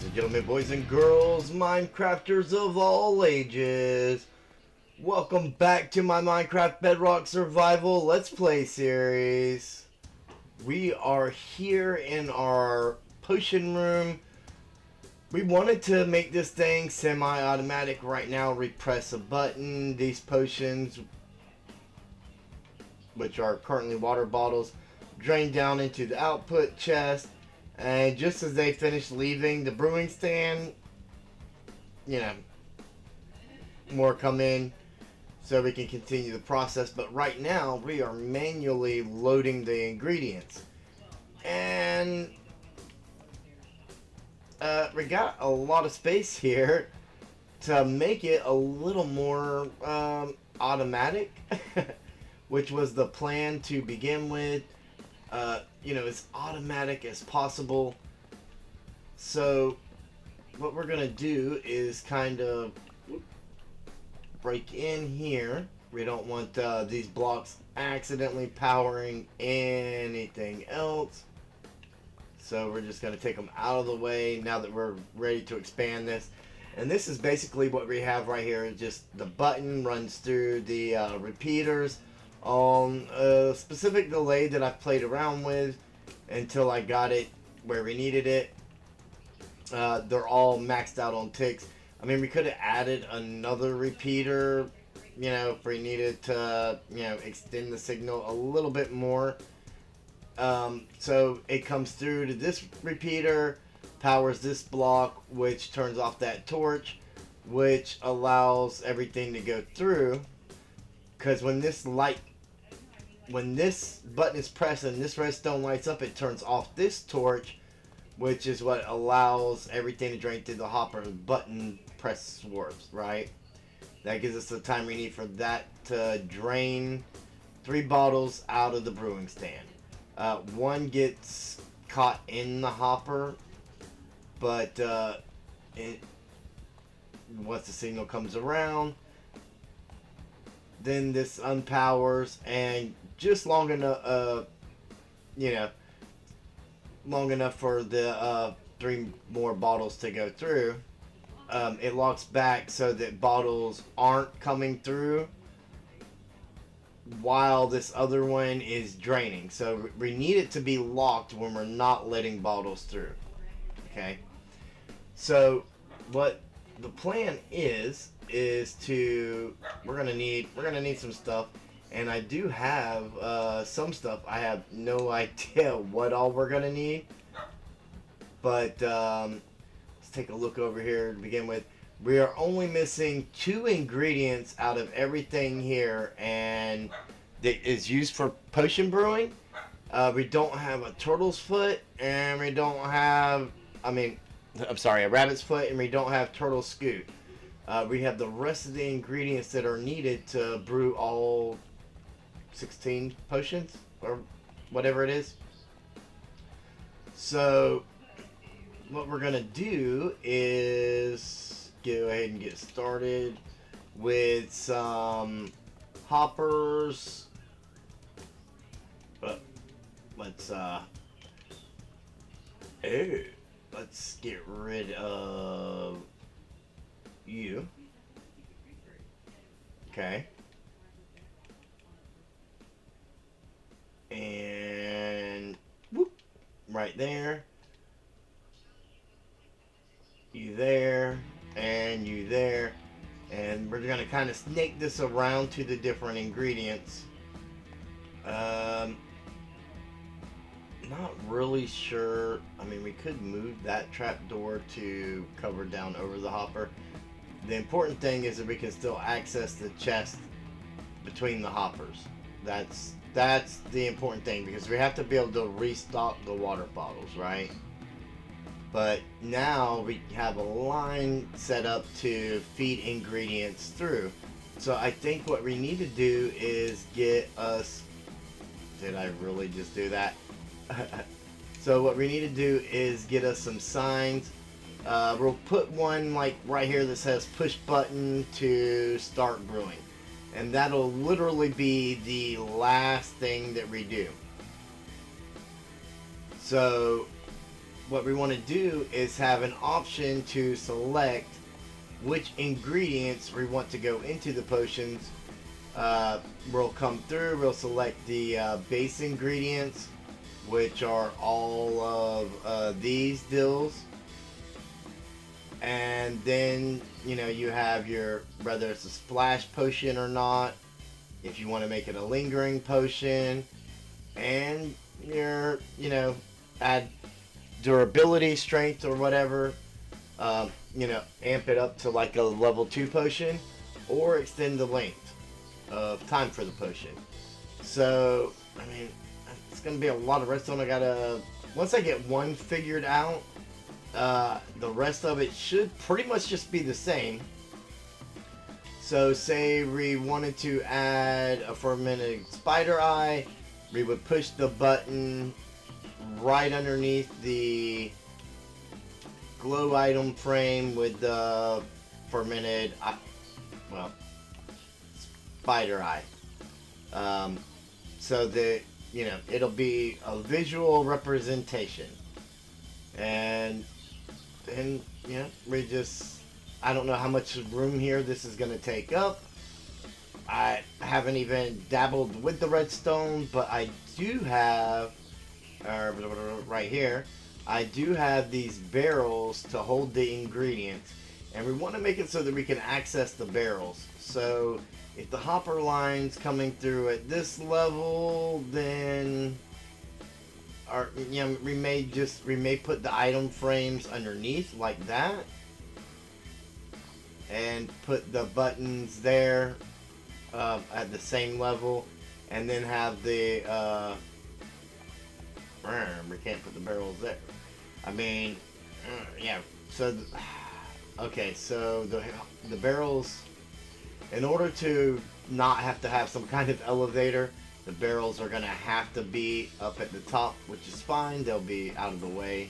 and gentlemen, boys and girls, Minecrafters of all ages, welcome back to my Minecraft Bedrock Survival Let's Play series. We are here in our potion room. We wanted to make this thing semi-automatic right now. We press a button. These potions, which are currently water bottles, drain down into the output chest. And just as they finish leaving the brewing stand, you know, more come in so we can continue the process. But right now, we are manually loading the ingredients. And we got a lot of space here to make it a little more automatic, which was the plan to begin with. You know, as automatic as possible. So what we're gonna do is kind of break in here. We don't want these blocks accidentally powering anything else, so we're just gonna take them out of the way now that we're ready to expand this. And this is basically what we have right here. Just the button runs through the repeaters on a specific delay that I've played around with until I got it where we needed it. They're all maxed out on ticks. I mean, we could have added another repeater, you know, if we needed to, you know, extend the signal a little bit more. So it comes through to this repeater, powers this block, which turns off that torch, which allows everything to go through. Because when this button is pressed and this redstone lights up, it turns off this torch, which is what allows everything to drain through the hopper. Button press swarps, right? That gives us the time we need for that to drain 3 bottles out of the brewing stand. One gets caught in the hopper, but once the signal comes around, then this unpowers, and just long enough, you know, long enough for the 3 more bottles to go through. It locks back so that bottles aren't coming through while this other one is draining. So we need it to be locked when we're not letting bottles through. Okay. So what the plan is to we're gonna need some stuff, and I do have some stuff. I have no idea what all we're gonna need, but let's take a look over here to begin with. We are only missing 2 ingredients out of everything here, and that is used for potion brewing. We don't have a turtle's foot, and we don't have, a rabbit's foot, and we don't have turtle scoot. We have the rest of the ingredients that are needed to brew all 16 potions, or whatever it is. So what we're going to do is go ahead and get started with some hoppers. Let's get rid of you. Okay. And whoop, right there. You there, and you there. And we're gonna kind of snake this around to the different ingredients. Not really sure. I mean, we could move that trapdoor to cover down over the hopper. The important thing is that we can still access the chest between the hoppers. That's the important thing, because we have to be able to restock the water bottles, right? But now we have a line set up to feed ingredients through. So I think what we need to do is get us... Did I really just do that? So what we need to do is get us some signs. We'll put one like right here that says push button to start brewing. And that'll literally be the last thing that we do. So what we want to do is have an option to select which ingredients we want to go into the potions. We'll come through, we'll select the base ingredients, which are all of these deals. And then, you know, you have your, whether it's a splash potion or not, if you want to make it a lingering potion, and your, you know, add durability, strength, or whatever, you know, amp it up to like a level 2 potion, or extend the length of time for the potion. So, I mean, it's going to be a lot of redstone. I gotta, once I get one figured out, the rest of it should pretty much just be the same. So say we wanted to add a fermented spider eye, we would push the button right underneath the glow item frame with the fermented, well, spider eye. So that, you know, it'll be a visual representation. And then, you know, we just, I don't know how much room here this is going to take up. I haven't even dabbled with the redstone, but I do have, right here, I do have these barrels to hold the ingredients. And we want to make it so that we can access the barrels. So if the hopper line's coming through at this level, then you know, we may put the item frames underneath like that, and put the buttons there at the same level, and then have the we can't put the barrels there. I mean, yeah. So okay, so the barrels, in order to not have to have some kind of elevator, the barrels are going to have to be up at the top, which is fine. They'll be out of the way.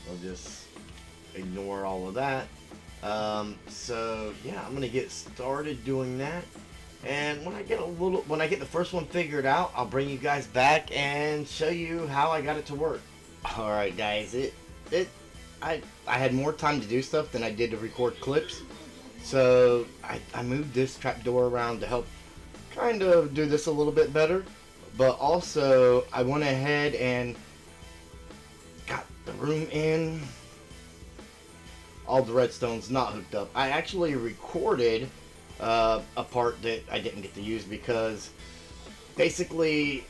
They'll just ignore all of that. So yeah, I'm going to get started doing that. And when I get the first one figured out, I'll bring you guys back and show you how I got it to work. All right, guys. I had more time to do stuff than I did to record clips. So I moved this trapdoor around to help kind of do this a little bit better, but also I went ahead and got the room in. All the redstone's not hooked up. I actually recorded a part that I didn't get to use because basically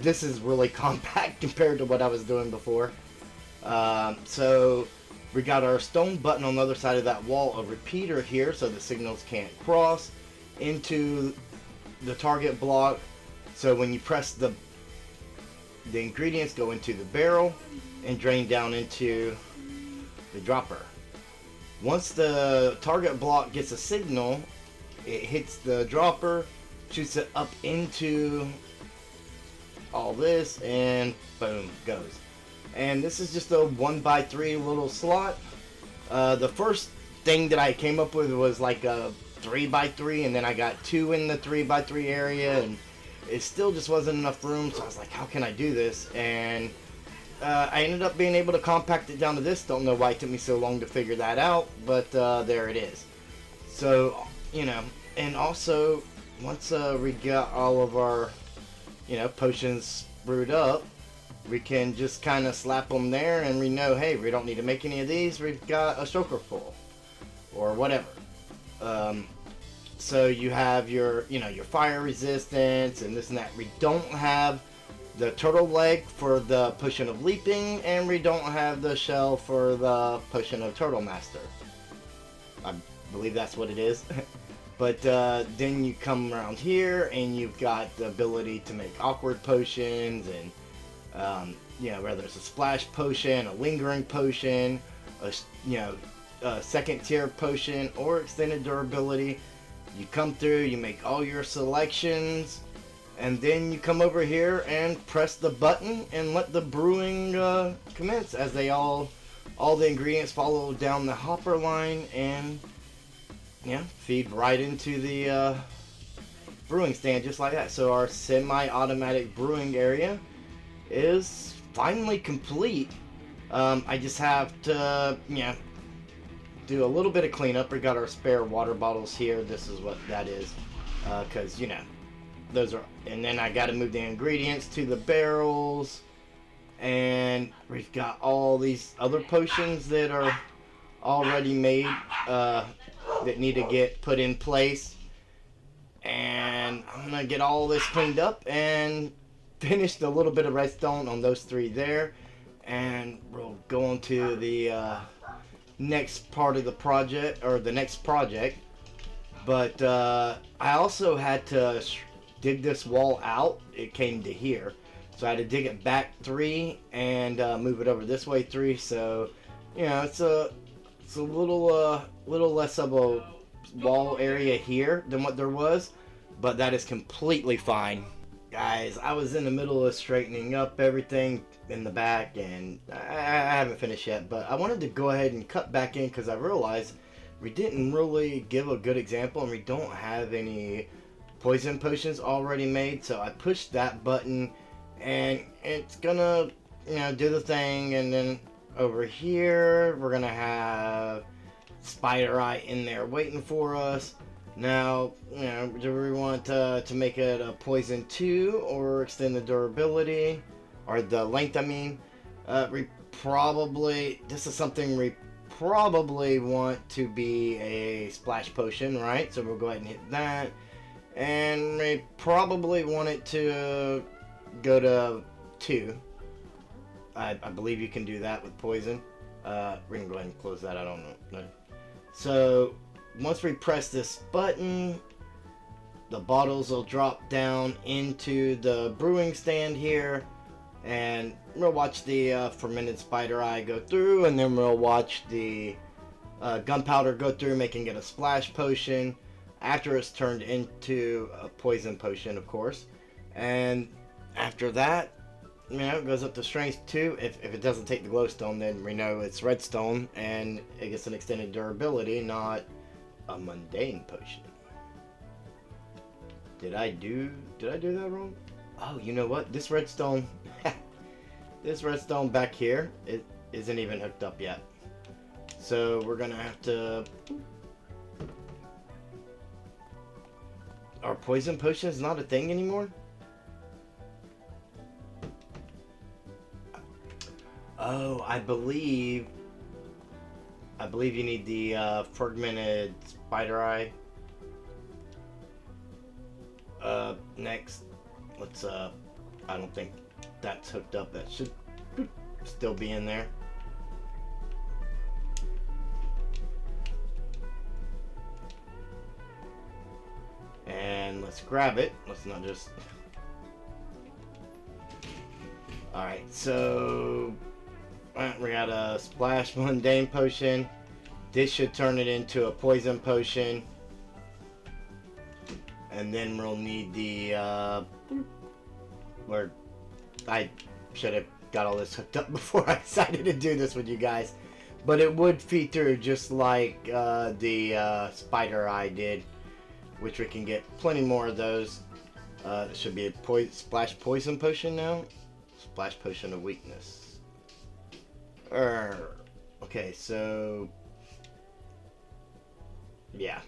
this is really compact compared to what I was doing before. So we got our stone button on the other side of that wall, a repeater here so the signals can't cross into the target block. So when you press the ingredients go into the barrel and drain down into the dropper. Once the target block gets a signal, it hits the dropper, shoots it up into all this, and boom, goes. And this is just a 1x3 little slot. The first thing that I came up with was like a 3x3, and then I got 2 in the 3x3 area, and it still just wasn't enough room. So I was like, how can I do this? And I ended up being able to compact it down to this. Don't know why it took me so long to figure that out, but there it is. So, you know, and also once we got all of our, you know, potions brewed up, we can just kind of slap them there, and we know, hey, we don't need to make any of these. We've got a stroker full or whatever. So you have your, you know, your fire resistance and this and that. We don't have the turtle leg for the potion of leaping, and we don't have the shell for the potion of turtle master. I believe that's what it is. But then you come around here and you've got the ability to make awkward potions, and you know, whether it's a splash potion, a lingering potion, a second tier potion, or extended durability. You come through, you make all your selections, and then you come over here and press the button and let the brewing commence as they all the ingredients follow down the hopper line and, yeah, feed right into the brewing stand just like that. So our semi-automatic brewing area is finally complete. I just have to, do a little bit of cleanup. We got our spare water bottles here. This is what that is, because those are. And then I got to move the ingredients to the barrels, and we've got all these other potions that are already made that need to get put in place. And I'm gonna get all this cleaned up and finished a little bit of redstone on those three there, and we'll go on to the next part of the project, or the next project. But I also had to dig this wall out. It came to here, so I had to dig it back 3 and move it over this way 3. So it's a little less of a wall area here than what there was, but that is completely fine. Guys, I was in the middle of straightening up everything in the back, and I haven't finished yet, but I wanted to go ahead and cut back in because I realized we didn't really give a good example, and we don't have any poison potions already made. So I pushed that button, and it's gonna do the thing. And then over here we're gonna have Spider Eye in there waiting for us. Now, do we want to make it a poison 2 or extend the durability or the length? I mean, this is something we probably want to be a splash potion, right? So we'll go ahead and hit that, and we probably want it to go to 2. I believe you can do that with poison. We're gonna go ahead and close that. I don't know. So once we press this button, the bottles will drop down into the brewing stand here, and we'll watch the fermented spider eye go through, and then we'll watch the gunpowder go through, making it a splash potion after it's turned into a poison potion, of course. And after that, it goes up to strength 2. If it doesn't take the glowstone, then we know it's redstone, and it gets an extended durability, not a mundane potion. Did I do that wrong? Oh, you know what? This redstone, this redstone back here, it isn't even hooked up yet. So we're gonna have to. Are poison potions not a thing anymore? Oh, I believe you need the fermented spider eye. Next, let's I don't think that's hooked up. That should still be in there. And let's grab it. Let's not just. Alright, so we got a splash mundane potion. This should turn it into a poison potion. And then we'll need the where I should have got all this hooked up before I decided to do this with you guys. But it would feed through just like the spider eye did, which we can get plenty more of those. It should be a splash poison potion now. Splash potion of weakness. Okay, so yeah,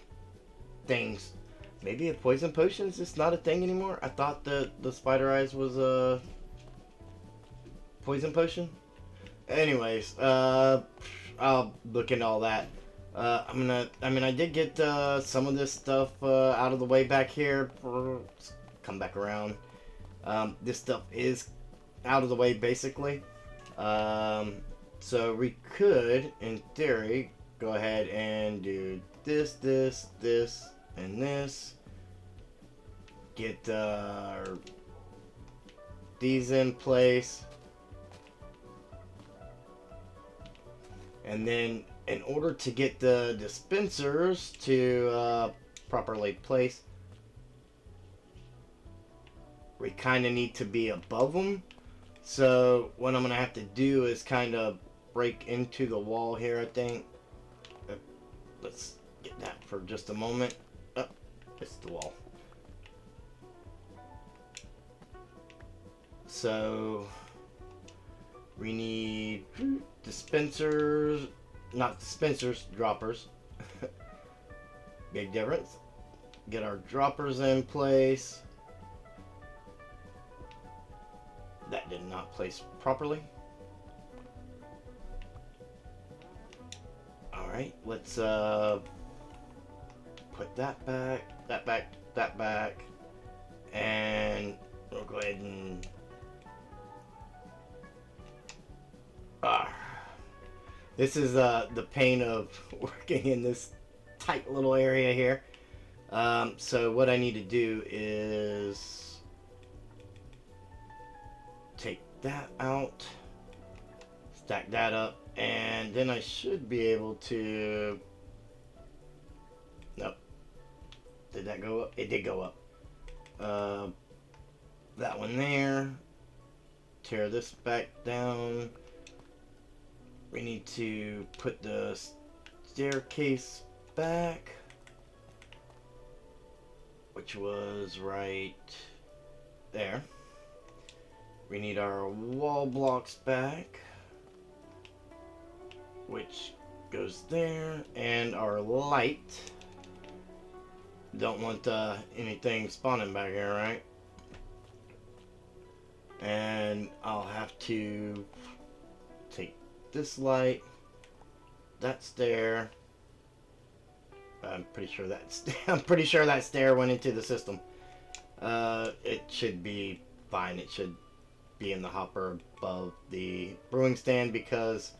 things. Maybe a poison potion is just not a thing anymore. I thought the spider eyes was a poison potion. Anyways, I'll look into all that. I did get some of this stuff out of the way back here. Come back around. This stuff is out of the way basically. So we could, in theory, go ahead and do this, and this. Get these in place. And then in order to get the dispensers to properly place, we kind of need to be above them. So what I'm going to have to do is kind of break into the wall here, I think. Let's get that for just a moment. Oh, it's the wall. So We need dispensers, not dispensers, droppers. Big difference. Get our droppers in place. That did not place properly. Alright, let's put that back, that back, that back, and we'll go ahead and this is the pain of working in this tight little area here. So what I need to do is take that out, stack that up, and then I should be able to... Nope. Did that go up? It did go up. That one there. Tear this back down. We need to put the staircase back, which was right there. We need our wall blocks back, which goes there, and our light. Don't want anything spawning back here, right? And I'll have to take this light. That's there. I'm pretty sure that stair went into the system. It should be fine. It should be in the hopper above the brewing stand because,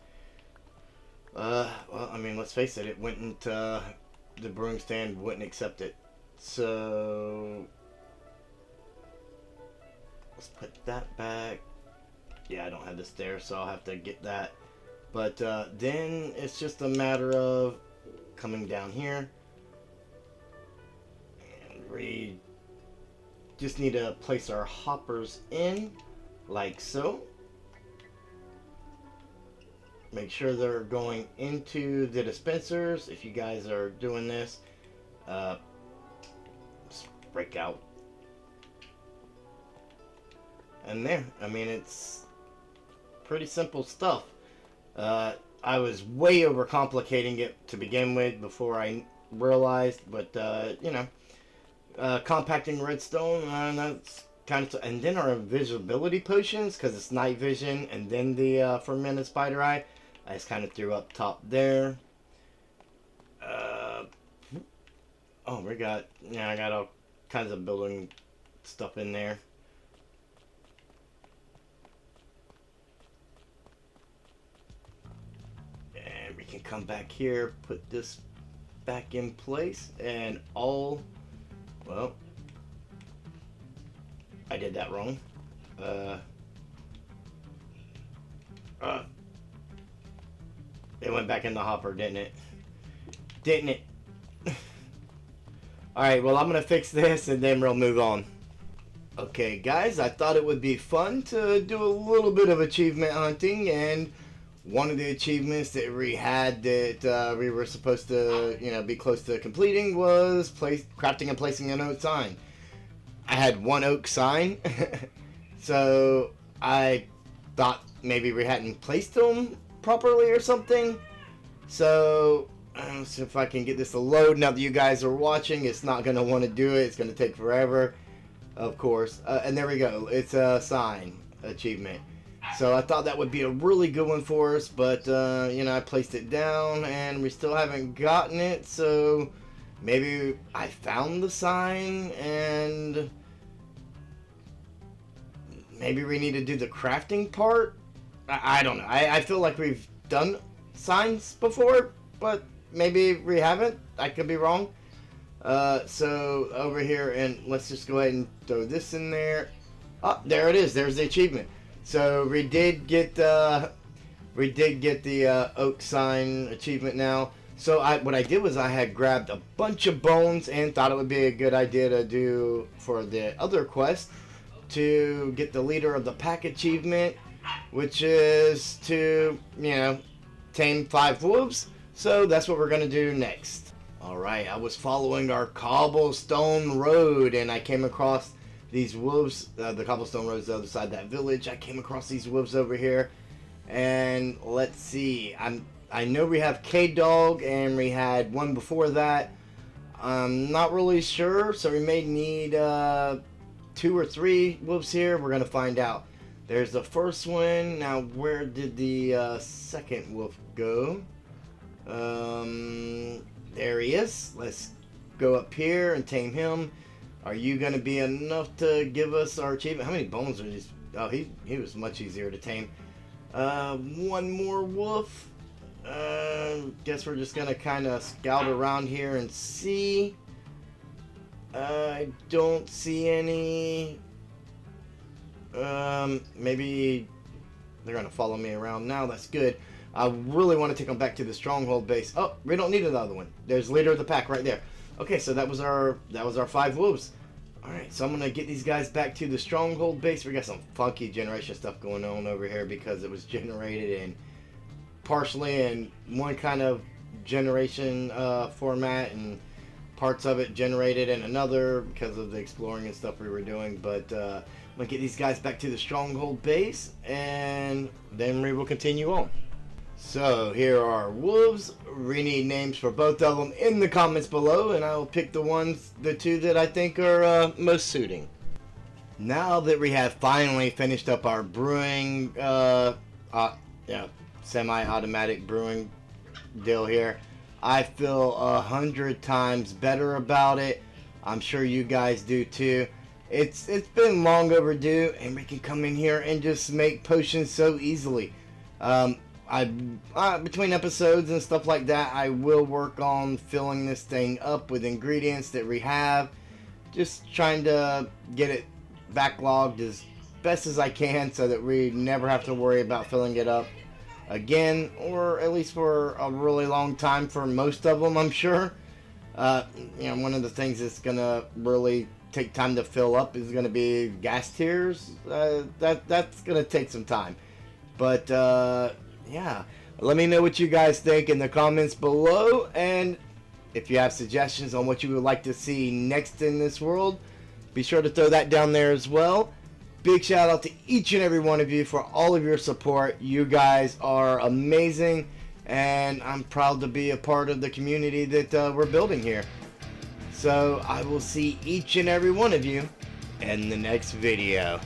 well, I mean, let's face it, it went into the brewing stand, wouldn't accept it. So let's put that back. Yeah, I don't have the stair, so I'll have to get that. But then it's just a matter of coming down here, and we just need to place our hoppers in like so. Make sure they're going into the dispensers. If you guys are doing this, just break out. And there, I mean, it's pretty simple stuff. I was way overcomplicating it to begin with before I realized, but you know, compacting redstone, that's kind of, and then our invisibility potions, because it's night vision, and then the fermented spider eye, I just kind of threw up top there. Oh, we got, yeah, I got all kinds of building stuff in there. And we can come back here, put this back in place, and all, well, I did that wrong. It went back in the hopper, didn't it? Didn't it? Alright, well, I'm going to fix this and then we'll move on. Okay, guys, I thought it would be fun to do a little bit of achievement hunting, and one of the achievements that we had that we were supposed to, you know, be close to completing was crafting and placing an oak sign. I had one oak sign, so I thought maybe we hadn't placed them properly or something. So let's see if I can get this to load. Now that you guys are watching, it's not going to want to do it. It's going to take forever, of course. And there we go. It's a sign achievement. So I thought that would be a really good one for us, but you know, I placed it down and we still haven't gotten it. So maybe I found the sign and maybe we need to do the crafting part. I don't know. I feel like we've done signs before, but maybe we haven't. I could be wrong. So over here, and let's just go ahead and throw this in there. Oh, there it is. There's the achievement. So we did get the oak sign achievement now. So what I did was I had grabbed a bunch of bones and thought it would be a good idea to do for the other quest to get the leader of the pack achievement, which is to, you know, tame 5 wolves. So that's what we're gonna do next. Alright, I was following our cobblestone road and I came across these wolves. The cobblestone road is the other side of that village. I came across these wolves over here And let's see. I know we have K-Dog and we had one before that. I'm not really sure, so we may need 2 or 3 wolves here. We're gonna find out. There's the first one. Now, where did the second wolf go? There he is. Let's go up here and tame him. Are you gonna be enough to give us our achievement? How many bones are these? Oh, he was much easier to tame. One more wolf. Guess we're just gonna kind of scout around here and see. I don't see any. Maybe they're gonna follow me around now. That's good. I really want to take them back to the stronghold base. Oh, we don't need another one. There's leader of the pack right there. Okay, so that was our 5 wolves. All right, so I'm gonna get these guys back to the stronghold base. We got some funky generation stuff going on over here because it was generated in partially in one kind of generation format and parts of it generated in another because of the exploring and stuff we were doing. But I'm gonna get these guys back to the stronghold base and then we will continue on. So here are wolves. We need names for both of them in the comments below, and I will pick the 2 that I think are most suiting. Now that we have finally finished up our brewing, semi-automatic brewing deal here, I feel 100 times better about it. I'm sure you guys do too. It's been long overdue, and we can come in here and just make potions so easily. Between episodes and stuff like that, I will work on filling this thing up with ingredients that we have. Just trying to get it backlogged as best as I can so that we never have to worry about filling it up again, or at least for a really long time for most of them, I'm sure. One of the things that's gonna really take time to fill up is gonna be gas tiers. That's gonna take some time, but yeah, let me know what you guys think in the comments below, and if you have suggestions on what you would like to see next in this world, be sure to throw that down there as well. Big shout out to each and every one of you for all of your support. You guys are amazing, and I'm proud to be a part of the community that we're building here. So I will see each and every one of you in the next video.